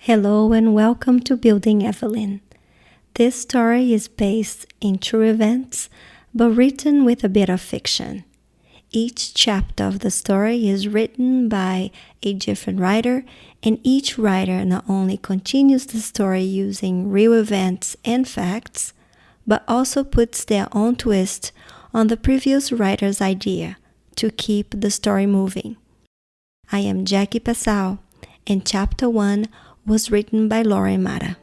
Hello and welcome to Building Evelyn. This story is based in true events, but written with a bit of fiction. Each chapter of the story is written by a different writer, and each writer not only continues the story using real events and facts, but also puts their own twist on the previous writer's idea to keep the story moving. I am Jackie Pesal, and Chapter 1 was written by Lauren Mata.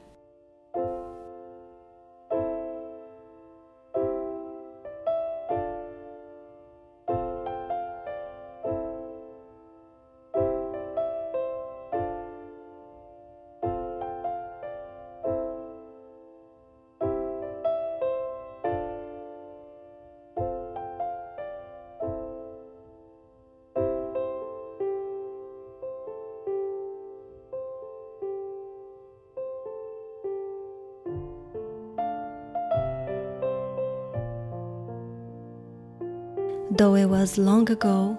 Though it was long ago,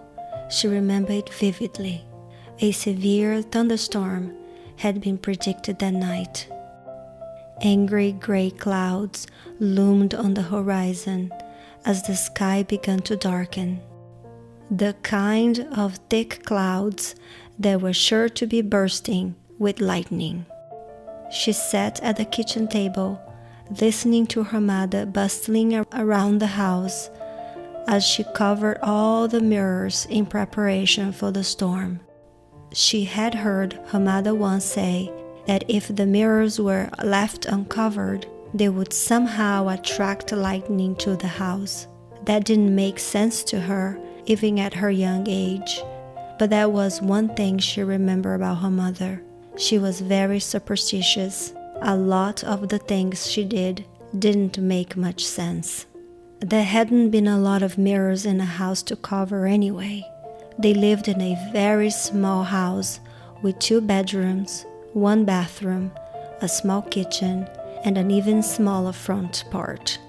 she remembered vividly. A severe thunderstorm had been predicted that night. Angry gray clouds loomed on the horizon as the sky began to darken. The kind of thick clouds that were sure to be bursting with lightning. She sat at the kitchen table, listening to her mother bustling around the house as she covered all the mirrors in preparation for the storm. She had heard her mother once say that if the mirrors were left uncovered, they would somehow attract lightning to the house. That didn't make sense to her, even at her young age. But that was one thing she remembered about her mother. She was very superstitious. A lot of the things she didn't make much sense. There hadn't been a lot of mirrors in the house to cover anyway. They lived in a very small house with 2 bedrooms, 1 bathroom, a small kitchen, and an even smaller front part.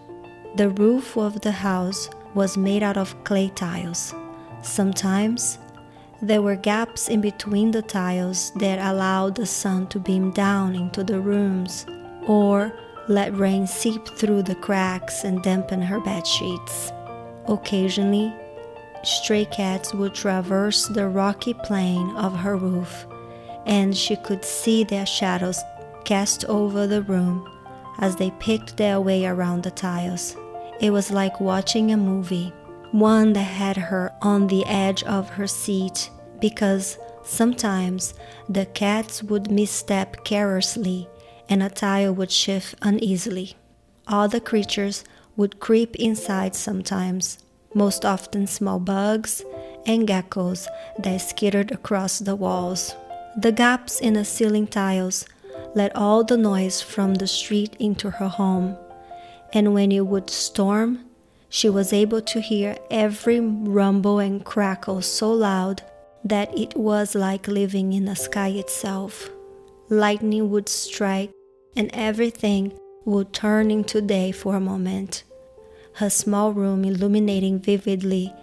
The roof of the house was made out of clay tiles. Sometimes, there were gaps in between the tiles that allowed the sun to beam down into the rooms, or let rain seep through the cracks and dampen her bed sheets. Occasionally, stray cats would traverse the rocky plane of her roof, and she could see their shadows cast over the room as they picked their way around the tiles. It was like watching a movie, one that had her on the edge of her seat, because sometimes the cats would misstep carelessly and a tile would shift uneasily. Other creatures would creep inside sometimes, most often small bugs and geckos that skittered across the walls. The gaps in the ceiling tiles let all the noise from the street into her home, and when it would storm, she was able to hear every rumble and crackle so loud that it was like living in the sky itself. Lightning would strike, and everything would turn into day for a moment, her small room illuminating vividly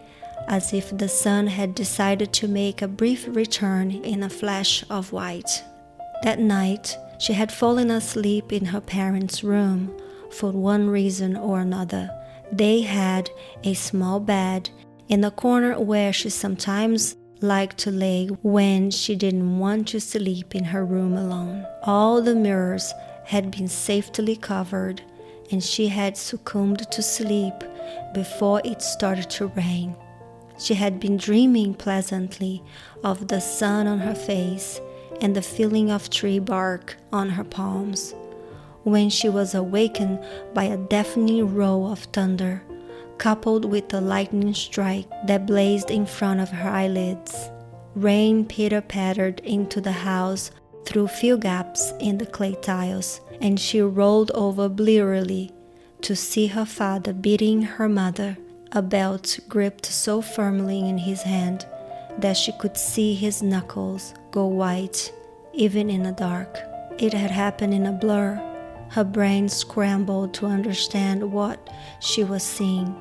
as if the sun had decided to make a brief return in a flash of white. That night, she had fallen asleep in her parents' room for one reason or another. They had a small bed in the corner where she sometimes liked to lay when she didn't want to sleep in her room alone. All the mirrors had been safely covered, and she had succumbed to sleep before it started to rain. She had been dreaming pleasantly of the sun on her face and the feeling of tree bark on her palms, when she was awakened by a deafening roll of thunder, coupled with a lightning strike that blazed in front of her eyelids. Rain pitter-pattered into the house through few gaps in the clay tiles, and she rolled over blearily to see her father beating her mother, a belt gripped so firmly in his hand that she could see his knuckles go white even in the dark. It had happened in a blur. Her brain scrambled to understand what she was seeing,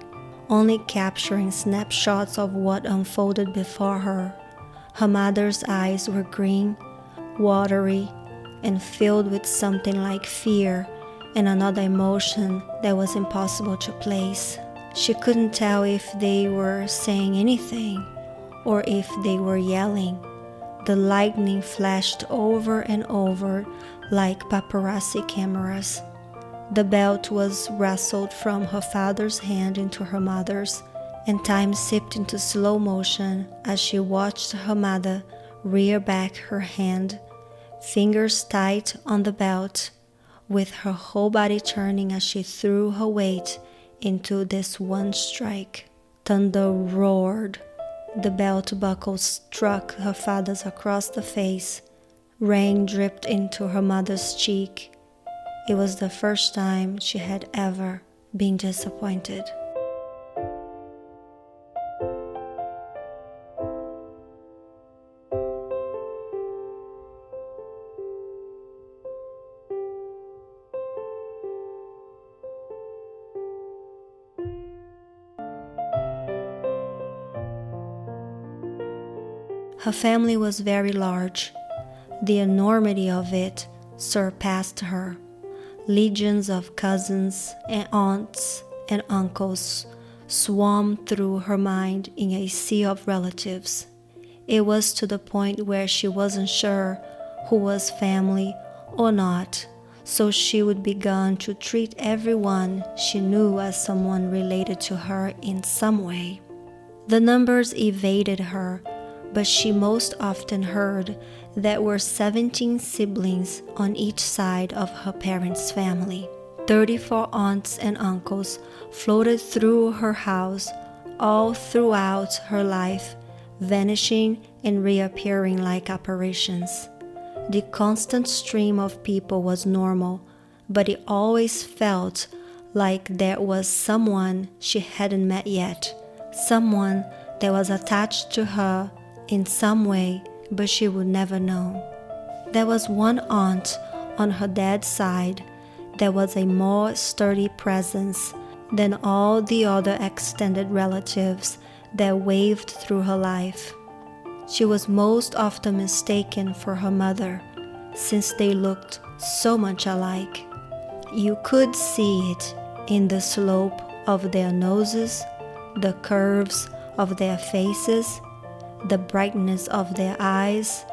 only capturing snapshots of what unfolded before her. Her mother's eyes were green, watery, and filled with something like fear and another emotion that was impossible to place. She couldn't tell if they were saying anything or if they were yelling. The lightning flashed over and over like paparazzi cameras. The belt was wrestled from her father's hand into her mother's, and time sipped into slow motion as she watched her mother rear back her hand, fingers tight on the belt, with her whole body turning as she threw her weight into this one strike. Thunder roared. The belt buckle struck her father's across the face. Rain dripped into her mother's cheek. It was the first time she had ever been disappointed. Her family was very large. The enormity of it surpassed her. Legions of cousins and aunts and uncles swarmed through her mind in a sea of relatives. It was to the point where she wasn't sure who was family or not, so she would begin to treat everyone she knew as someone related to her in some way. The numbers evaded her, but she most often heard there were 17 siblings on each side of her parents' family. 34 aunts and uncles floated through her house all throughout her life, vanishing and reappearing like apparitions. The constant stream of people was normal, but it always felt like there was someone she hadn't met yet, someone that was attached to her in some way, but she would never know. There was one aunt on her dad's side that was a more sturdy presence than all the other extended relatives that waved through her life. She was most often mistaken for her mother, since they looked so much alike. You could see it in the slope of their noses, the curves of their faces, the brightness of their eyes,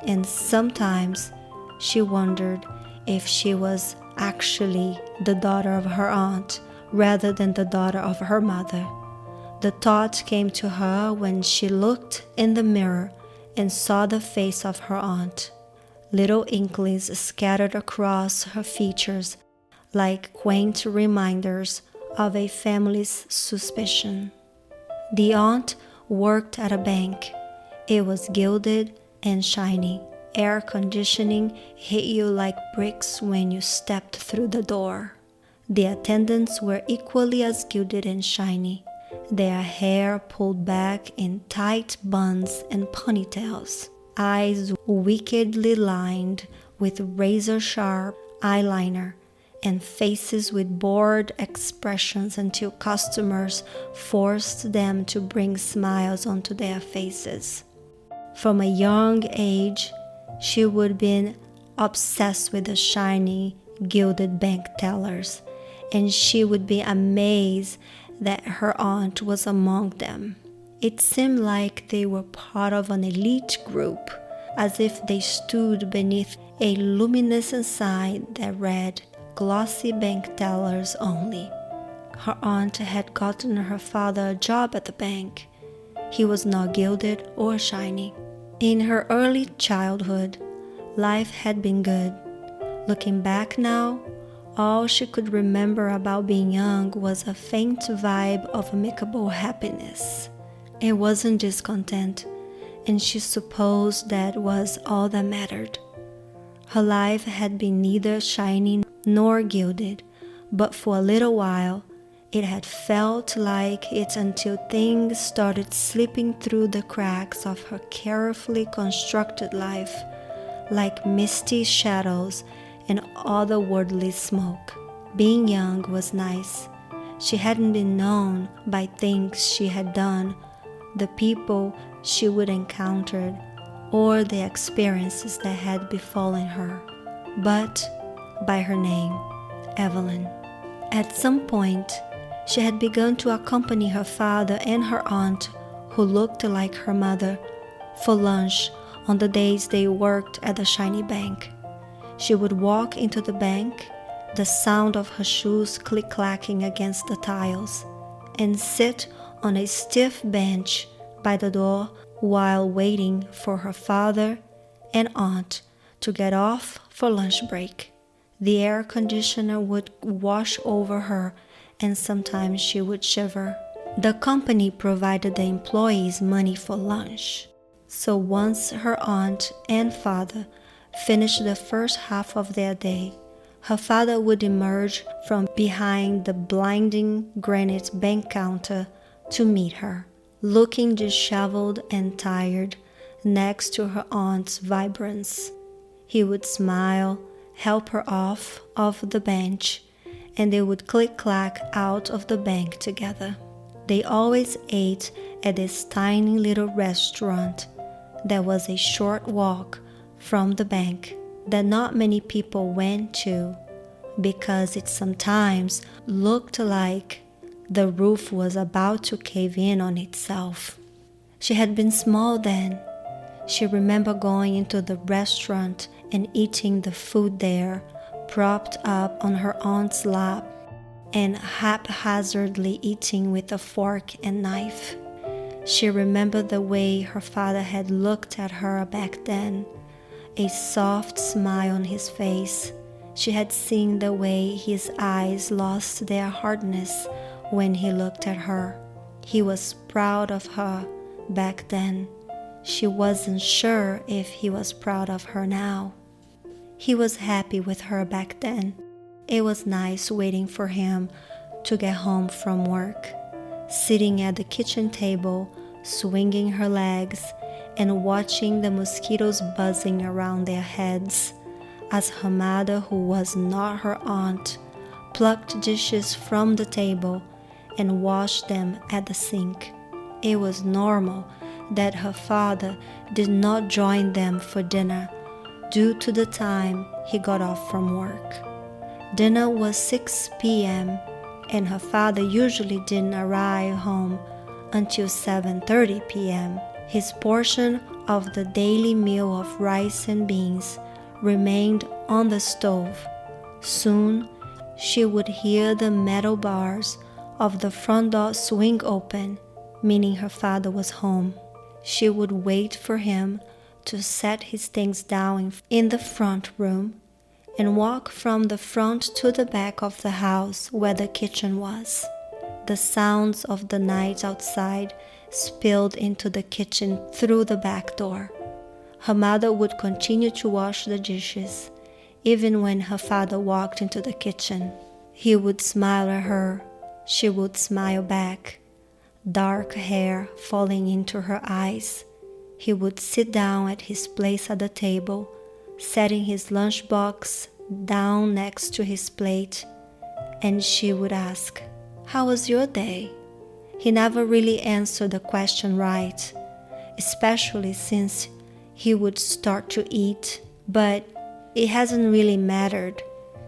and sometimes she wondered if she was actually the daughter of her aunt rather than the daughter of her mother. The thought came to her when she looked in the mirror and saw the face of her aunt. Little inklings scattered across her features like quaint reminders of a family's suspicion. The aunt worked at a bank. It was gilded and shiny. Air conditioning hit you like bricks when you stepped through the door. The attendants were equally as gilded and shiny, their hair pulled back in tight buns and ponytails, eyes wickedly lined with razor-sharp eyeliner, and faces with bored expressions until customers forced them to bring smiles onto their faces. From a young age, she would have been obsessed with the shiny, gilded bank tellers, and she would be amazed that her aunt was among them. It seemed like they were part of an elite group, as if they stood beneath a luminescent sign that read, "Glossy bank tellers only." Her aunt had gotten her father a job at the bank. He was not gilded or shiny. In her early childhood, life had been good. Looking back now, all she could remember about being young was a faint vibe of amicable happiness. It wasn't discontent, and she supposed that was all that mattered. Her life had been neither shiny nor gilded, but for a little while, it had felt like it until things started slipping through the cracks of her carefully constructed life, like misty shadows and otherworldly smoke. Being young was nice. She hadn't been known by things she had done, the people she would encounter, or the experiences that had befallen her. but by her name, Evelyn. At some point, she had begun to accompany her father and her aunt, who looked like her mother, for lunch on the days they worked at the shiny bank. She would walk into the bank, the sound of her shoes click-clacking against the tiles, and sit on a stiff bench by the door while waiting for her father and aunt to get off for lunch break. The air conditioner would wash over her, and sometimes she would shiver. The company provided the employees money for lunch. So once her aunt and father finished the first half of their day, her father would emerge from behind the blinding granite bank counter to meet her, looking disheveled and tired next to her aunt's vibrance. He would smile, help her off of the bench, and they would click-clack out of the bank together. They always ate at this tiny little restaurant that was a short walk from the bank that not many people went to because it sometimes looked like the roof was about to cave in on itself. She had been small then. She remembered going into the restaurant and eating the food there, propped up on her aunt's lap, and haphazardly eating with a fork and knife. She remembered the way her father had looked at her back then, a soft smile on his face. She had seen the way his eyes lost their hardness when he looked at her. He was proud of her back then. She wasn't sure if he was proud of her now. He was happy with her back then. It was nice waiting for him to get home from work, sitting at the kitchen table, swinging her legs, and watching the mosquitoes buzzing around their heads, as her mother, who was not her aunt, plucked dishes from the table and washed them at the sink. It was normal that her father did not join them for dinner due to the time he got off from work. Dinner was 6 p.m. and her father usually didn't arrive home until 7:30 p.m. His portion of the daily meal of rice and beans remained on the stove. Soon she would hear the metal bars of the front door swing open, meaning her father was home. She would wait for him to set his things down in the front room and walk from the front to the back of the house where the kitchen was. The sounds of the night outside spilled into the kitchen through the back door. Her mother would continue to wash the dishes, even when her father walked into the kitchen. He would smile at her. She would smile back, dark hair falling into her eyes. He would sit down at his place at the table, setting his lunchbox down next to his plate, and she would ask, "How was your day?" He never really answered the question right, especially since he would start to eat, but it hasn't really mattered.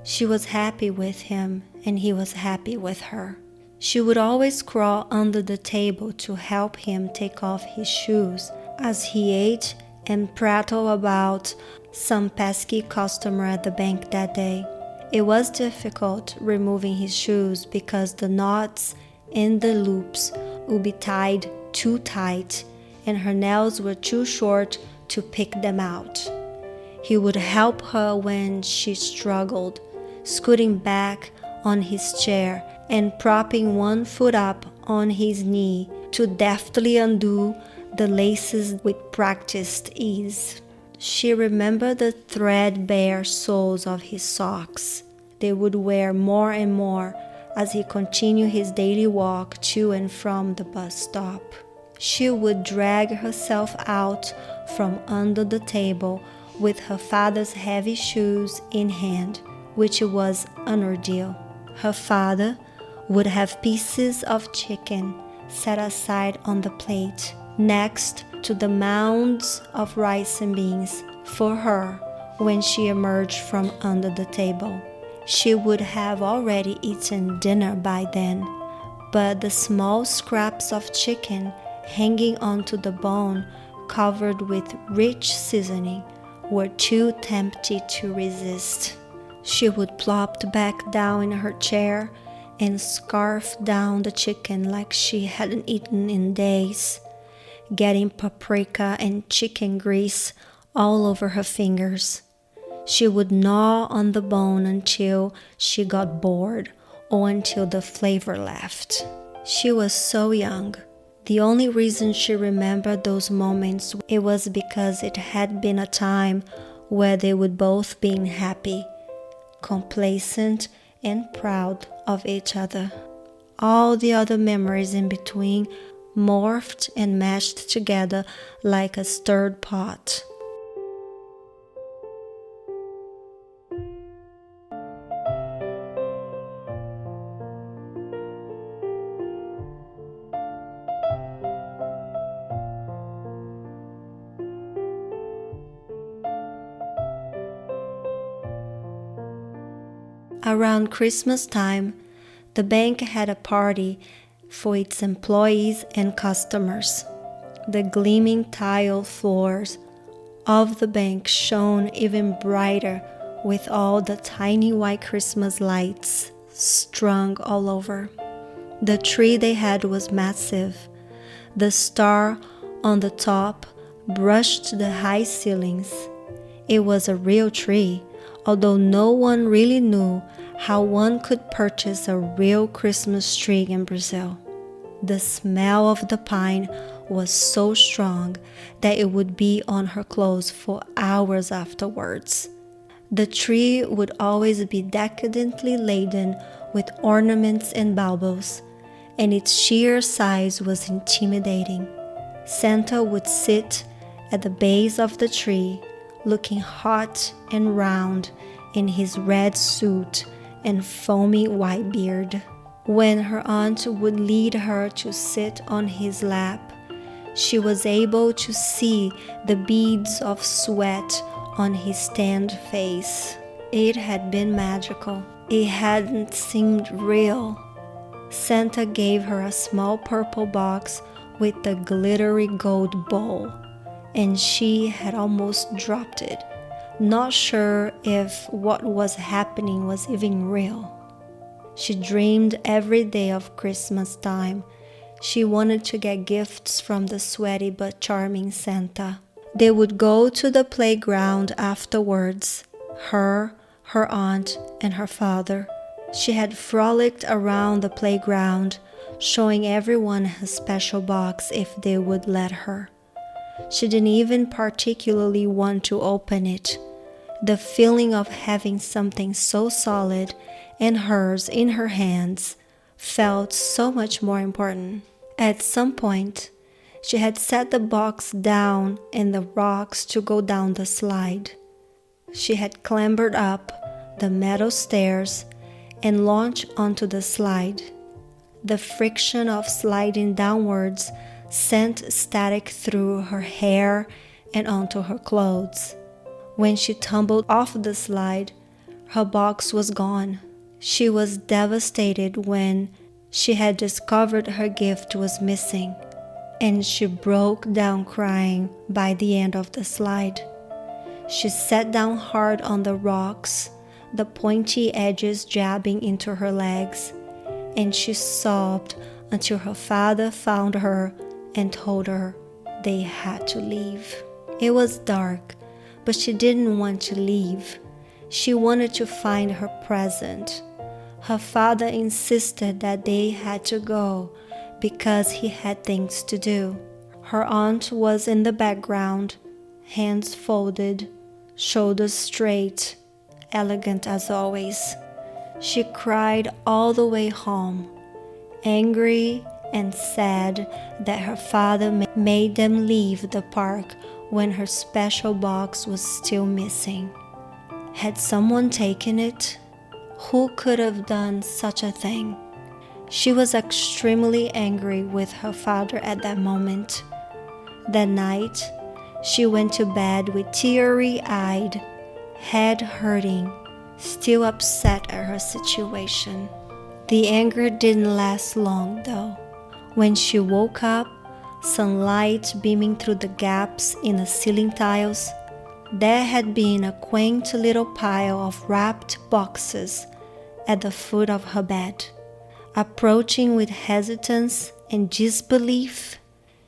She was happy with him, and he was happy with her. She would always crawl under the table to help him take off his shoes as he ate and prattle about some pesky customer at the bank that day. It was difficult removing his shoes because the knots and the loops would be tied too tight and her nails were too short to pick them out. He would help her when she struggled, scooting back on his chair and propping one foot up on his knee to deftly undo the laces with practiced ease. She remembered the threadbare soles of his socks. They would wear more and more as he continued his daily walk to and from the bus stop. She would drag herself out from under the table with her father's heavy shoes in hand, which was an ordeal. Her father would have pieces of chicken set aside on the plate next to the mounds of rice and beans for her when she emerged from under the table. She would have already eaten dinner by then, but the small scraps of chicken hanging onto the bone covered with rich seasoning were too tempting to resist. She would plop back down in her chair and scarf down the chicken like she hadn't eaten in days, getting paprika and chicken grease all over her fingers. She would gnaw on the bone until she got bored or until the flavor left. She was so young. The only reason she remembered those moments, it was because it had been a time where they would both be happy, complacent, and proud of each other. All the other memories in between morphed and mashed together like a stirred pot. Around Christmas time, the bank had a party for its employees and customers. The gleaming tile floors of the bank shone even brighter with all the tiny white Christmas lights strung all over. The tree they had was massive. The star on the top brushed the high ceilings. It was a real tree, although no one really knew how one could purchase a real Christmas tree in Brazil. The smell of the pine was so strong that it would be on her clothes for hours afterwards. The tree would always be decadently laden with ornaments and baubles, and its sheer size was intimidating. Santa would sit at the base of the tree, looking hot and round in his red suit and foamy white beard. When her aunt would lead her to sit on his lap, she was able to see the beads of sweat on his tanned face. It had been magical. It hadn't seemed real. Santa gave her a small purple box with the glittery gold bowl, and she had almost dropped it, not sure if what was happening was even real. She dreamed every day of Christmas time. She wanted to get gifts from the sweaty but charming Santa. They would go to the playground afterwards, her aunt, and her father. She had frolicked around the playground, showing everyone her special box if they would let her. She didn't even particularly want to open it. The feeling of having something so solid and hers in her hands felt so much more important. At some point, she had set the box down in the rocks to go down the slide. She had clambered up the metal stairs and launched onto the slide. The friction of sliding downwards sent static through her hair and onto her clothes. When she tumbled off the slide, her box was gone. She was devastated when she had discovered her gift was missing, and she broke down crying by the end of the slide. She sat down hard on the rocks, the pointy edges jabbing into her legs, and she sobbed until her father found her and told her they had to leave. It was dark, but she didn't want to leave. She wanted to find her present. Her father insisted that they had to go because he had things to do. Her aunt was in the background, hands folded, shoulders straight, elegant as always. She cried all the way home, angry and sad that her father made them leave the park when her special box was still missing. Had someone taken it? Who could have done such a thing? She was extremely angry with her father at that moment. That night, she went to bed with teary-eyed head hurting, still upset at her situation. The anger didn't last long, though. When she woke up, sunlight beaming through the gaps in the ceiling tiles, there had been a quaint little pile of wrapped boxes at the foot of her bed. Approaching with hesitance and disbelief,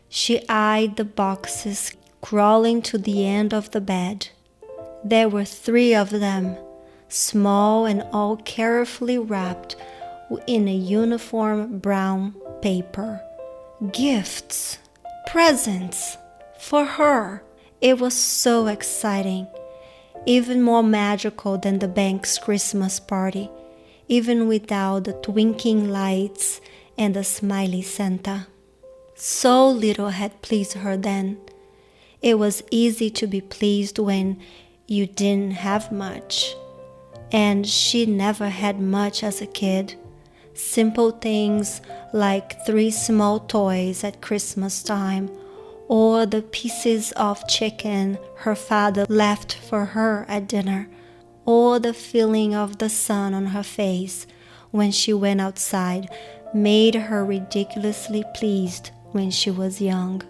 she eyed the boxes crawling to the end of the bed. There were 3 of them, small and all carefully wrapped in a uniform brown paper. Gifts, presents, for her. It was so exciting, even more magical than the bank's Christmas party, even without the twinkling lights and the smiley Santa. So little had pleased her then. It was easy to be pleased when you didn't have much, and she never had much as a kid. Simple things like 3 small toys at Christmas time, or the pieces of chicken her father left for her at dinner, or the feeling of the sun on her face when she went outside made her ridiculously pleased when she was young.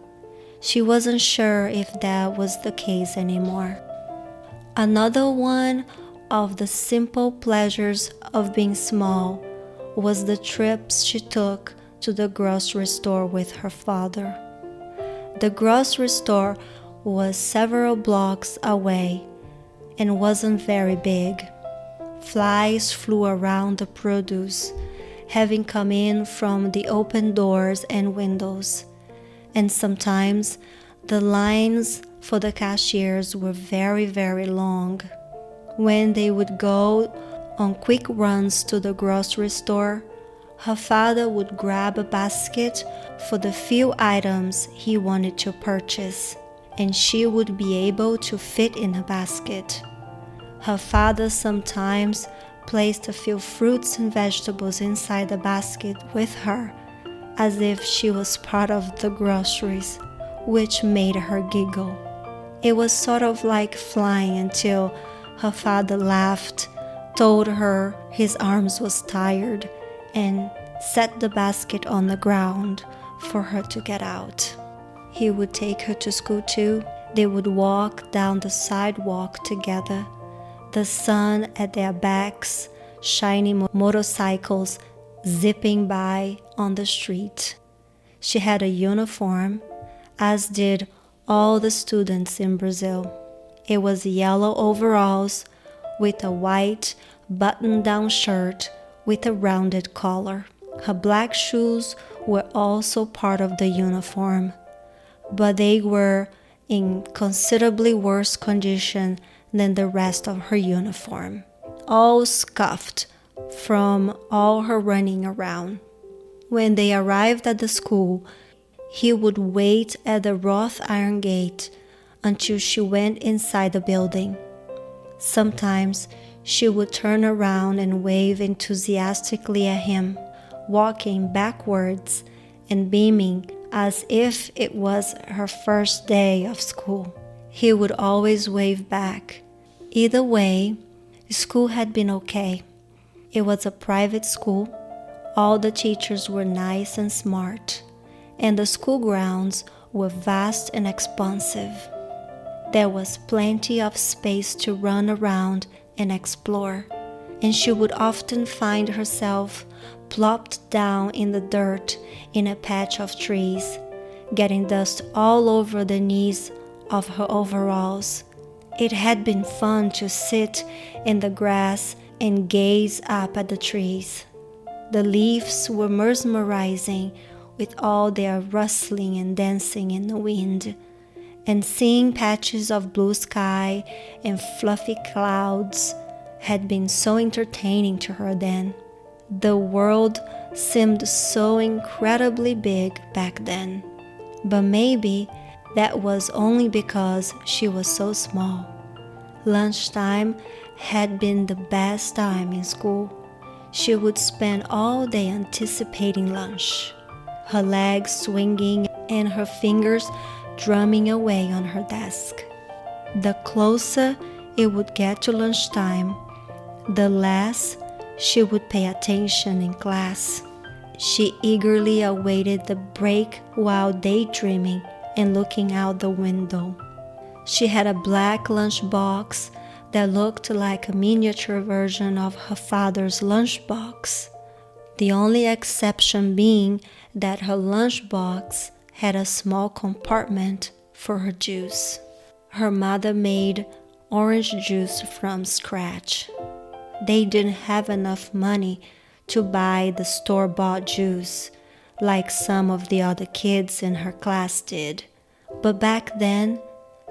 She wasn't sure if that was the case anymore. Another one of the simple pleasures of being small was the trips she took to the grocery store with her father. The grocery store was several blocks away and wasn't very big. Flies flew around the produce, having come in from the open doors and windows, and sometimes the lines for the cashiers were very, very long. When they would go on quick runs to the grocery store, her father would grab a basket for the few items he wanted to purchase, and she would be able to fit in the basket. Her father sometimes placed a few fruits and vegetables inside the basket with her, as if she was part of the groceries, which made her giggle. It was sort of like flying until her father laughed, told her his arms was tired, and set the basket on the ground for her to get out. He would take her to school too. They would walk down the sidewalk together, the sun at their backs, shiny motorcycles zipping by on the street. She had a uniform, as did all the students in Brazil. It was yellow overalls with a white button-down shirt with a rounded collar. Her black shoes were also part of the uniform, but they were in considerably worse condition than the rest of her uniform, all scuffed from all her running around. When they arrived at the school, he would wait at the wrought iron gate until she went inside the building. Sometimes she would turn around and wave enthusiastically at him, walking backwards and beaming as if it was her first day of school. He would always wave back. Either way, school had been okay. It was a private school. All the teachers were nice and smart, and the school grounds were vast and expansive. There was plenty of space to run around and explore, and she would often find herself plopped down in the dirt in a patch of trees, getting dust all over the knees of her overalls. It had been fun to sit in the grass and gaze up at the trees. The leaves were mesmerizing with all their rustling and dancing in the wind, and seeing patches of blue sky and fluffy clouds had been so entertaining to her then. The world seemed so incredibly big back then, but maybe that was only because she was so small. Lunchtime had been the best time in school. She would spend all day anticipating lunch, her legs swinging and her fingers drumming away on her desk. The closer it would get to lunchtime, the less she would pay attention in class. She eagerly awaited the break while daydreaming and looking out the window. She had a black lunchbox that looked like a miniature version of her father's lunchbox, the only exception being that her lunchbox had a small compartment for her juice. Her mother made orange juice from scratch. They didn't have enough money to buy the store-bought juice like some of the other kids in her class did. But back then,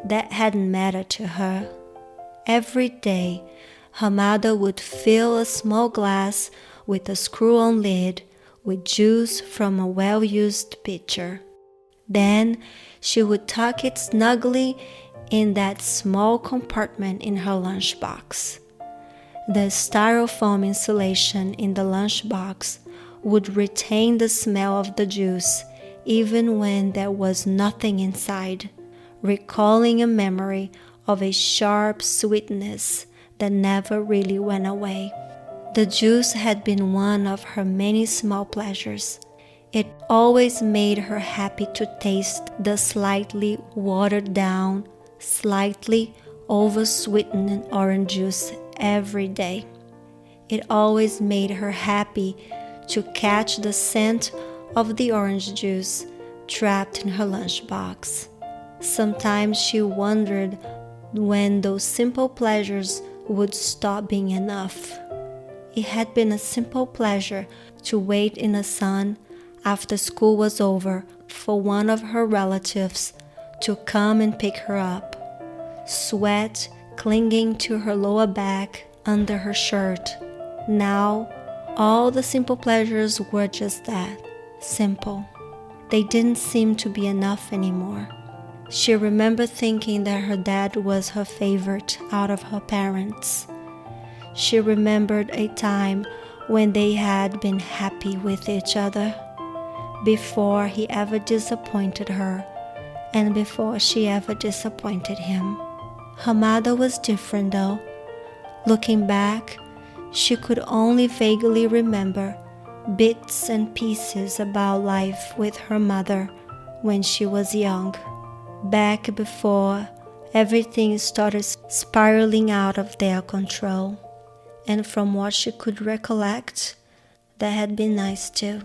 that hadn't mattered to her. Every day, her mother would fill a small glass with a screw-on lid with juice from a well-used pitcher. Then she would tuck it snugly in that small compartment in her lunchbox. The styrofoam insulation in the lunchbox would retain the smell of the juice even when there was nothing inside, recalling a memory of a sharp sweetness that never really went away. The juice had been one of her many small pleasures. It always made her happy to taste the slightly watered down, slightly over-sweetened orange juice every day. It always made her happy to catch the scent of the orange juice trapped in her lunchbox. Sometimes she wondered when those simple pleasures would stop being enough. It had been a simple pleasure to wait in the sun after school was over for one of her relatives to come and pick her up, sweat clinging to her lower back under her shirt. Now, all the simple pleasures were just that, simple. They didn't seem to be enough anymore. She remembered thinking that her dad was her favorite out of her parents. She remembered a time when they had been happy with each other, before he ever disappointed her and before she ever disappointed him. Her mother was different though. Looking back, she could only vaguely remember bits and pieces about life with her mother when she was young, back before everything started spiraling out of their control. And from what she could recollect, that had been nice too.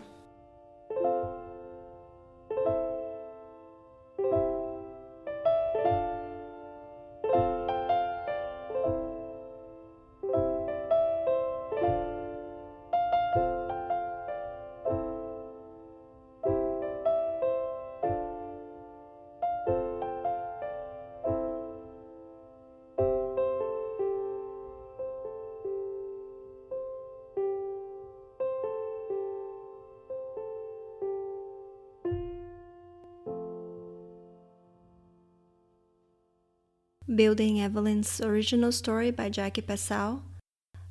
Building Evelyn's original story by Jackie Pesal.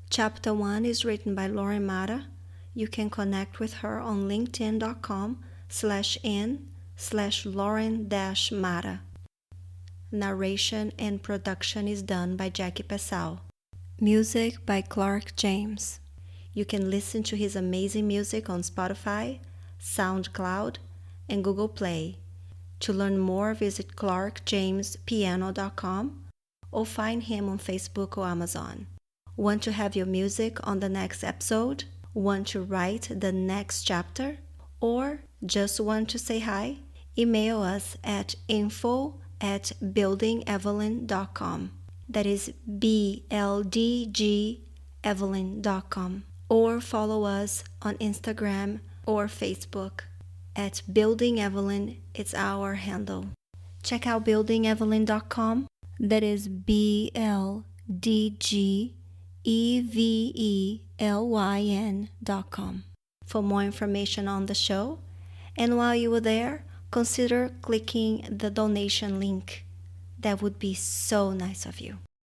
Chapter 1 is written by Lauren Mata. You can connect with her on linkedin.com/n/Lauren-Mata. Narration and production is done by Jackie Pesal. Music by Clark James. You can listen to his amazing music on Spotify, SoundCloud, and Google Play. To learn more, visit clarkjamespiano.com or find him on Facebook or Amazon. Want to have your music on the next episode? Want to write the next chapter? Or just want to say hi? Email us at info@BLDGEVELYN.com. That is BLDGEVELYN.com. Or follow us on Instagram or Facebook. At Building Evelyn, it's our handle. Check out BuildingEvelyn.com. That is BLDGEVELYN.com for more information on the show. And while you were there, consider clicking the donation link. That would be so nice of you.